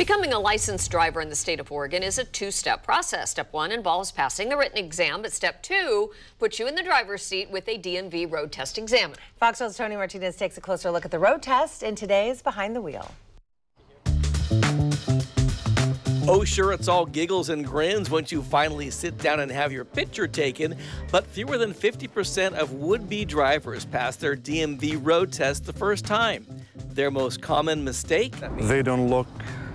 Becoming a licensed driver in the state of Oregon is a two-step process. Step 1 involves passing the written exam, but Step 2 puts you in the driver's seat with a DMV road test examiner. Fox 12's Tony Martinez takes a closer look at the road test in today's Behind the Wheel. Oh, sure, it's all giggles and grins once you finally sit down and have your picture taken, but fewer than 50% of would-be drivers pass their DMV road test the first time. Their most common mistake? They don't look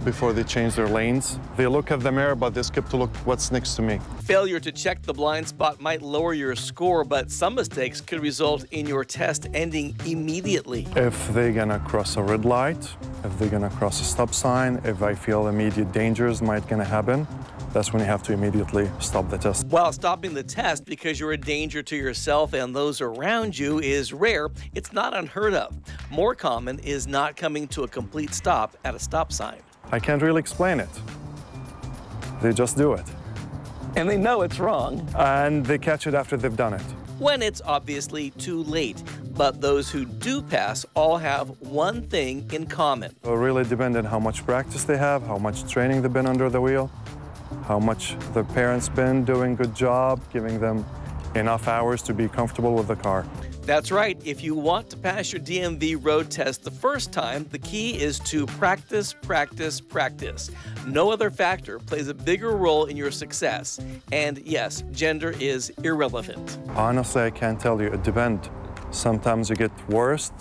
before they change their lanes. They look at the mirror, but they skip to look what's next to me. Failure to check the blind spot might lower your score, but some mistakes could result in your test ending immediately. If they're gonna cross a red light, if they're gonna cross a stop sign, if I feel immediate dangers might gonna happen, that's when you have to immediately stop the test. While stopping the test because you're a danger to yourself and those around you is rare, it's not unheard of. More common is not coming to a complete stop at a stop sign. I can't really explain it. They just do it. And they know it's wrong. And they catch it after they've done it. When it's obviously too late. But those who do pass all have one thing in common. It really depends on how much practice they have, how much training they've been under the wheel, how much the parents been doing a good job, giving them enough hours to be comfortable with the car. That's right. If you want to pass your DMV road test the first time, the key is to practice, practice, practice. No other factor plays a bigger role in your success. And yes, gender is irrelevant. Honestly, I can't tell you. It depends. Sometimes you get worse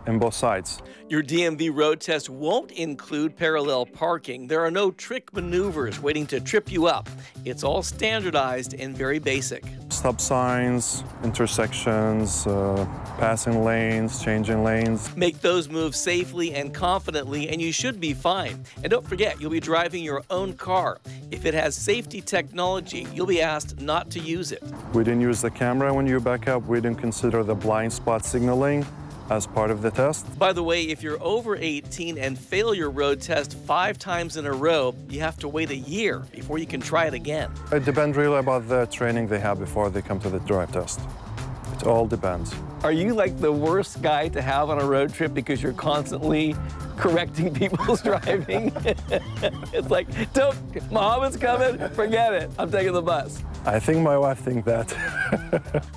in both sides. Your DMV road test won't include parallel parking. There are no trick maneuvers waiting to trip you up. It's all standardized and very basic. Stop signs, intersections, passing lanes, changing lanes. Make those moves safely and confidently, and you should be fine. And don't forget, you'll be driving your own car. If it has safety technology, you'll be asked not to use it. We didn't use the camera when you back up. We didn't consider the blind spot signaling as part of the test. By the way, if you're over 18 and fail your road test 5 times in a row, you have to wait a year before you can try it again. It depends really about the training they have before they come to the drive test. It all depends. Are you like the worst guy to have on a road trip because you're constantly correcting people's driving? It's like, don't, Mohammed's coming, forget it, I'm taking the bus. I think my wife thinks that.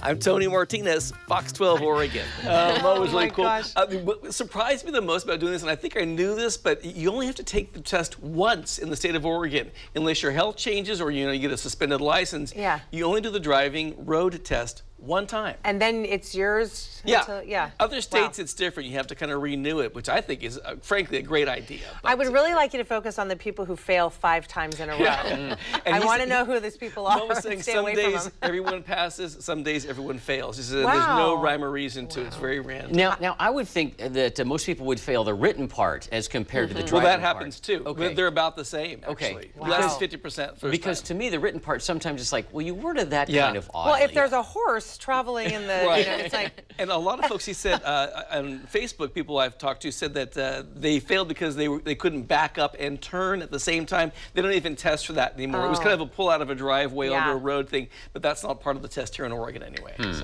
I'm Tony Martinez, Fox 12 Oregon. That was really cool. Gosh. What surprised me the most about doing this, and I think I knew this, but you only have to take the test once in the state of Oregon. Unless your health changes or you get a suspended license, Yeah. you only do the driving road test one time. And then it's yours? Yeah. Until, yeah. Other states, Wow. it's different. You have to kind of renew it, which I think is, frankly, a great idea. I would really like you to focus on the people who fail 5 times in a row. And I want to know who these people are. Mom was saying Stay some away from days them. everyone passes, some days everyone fails. She said Wow. there's no rhyme or reason to it. It's very random. Now, I would think that most people would fail the written part as compared to the driving Well, that part. happens too. Okay. They're about the same, actually. Okay. Wow. Less than 50% first Because time. to me, the written part sometimes it's like, well, you worded that Yeah. kind of oddly. Well, if there's a horse traveling in the, Right. it's like. And a lot of folks, he said, on Facebook, people I've talked to said that they failed because they couldn't back up and turn at the same time. They don't even test for that anymore. It was kind of a pull out of a driveway onto a road thing, but that's not part of the test here in Oregon anyway. So.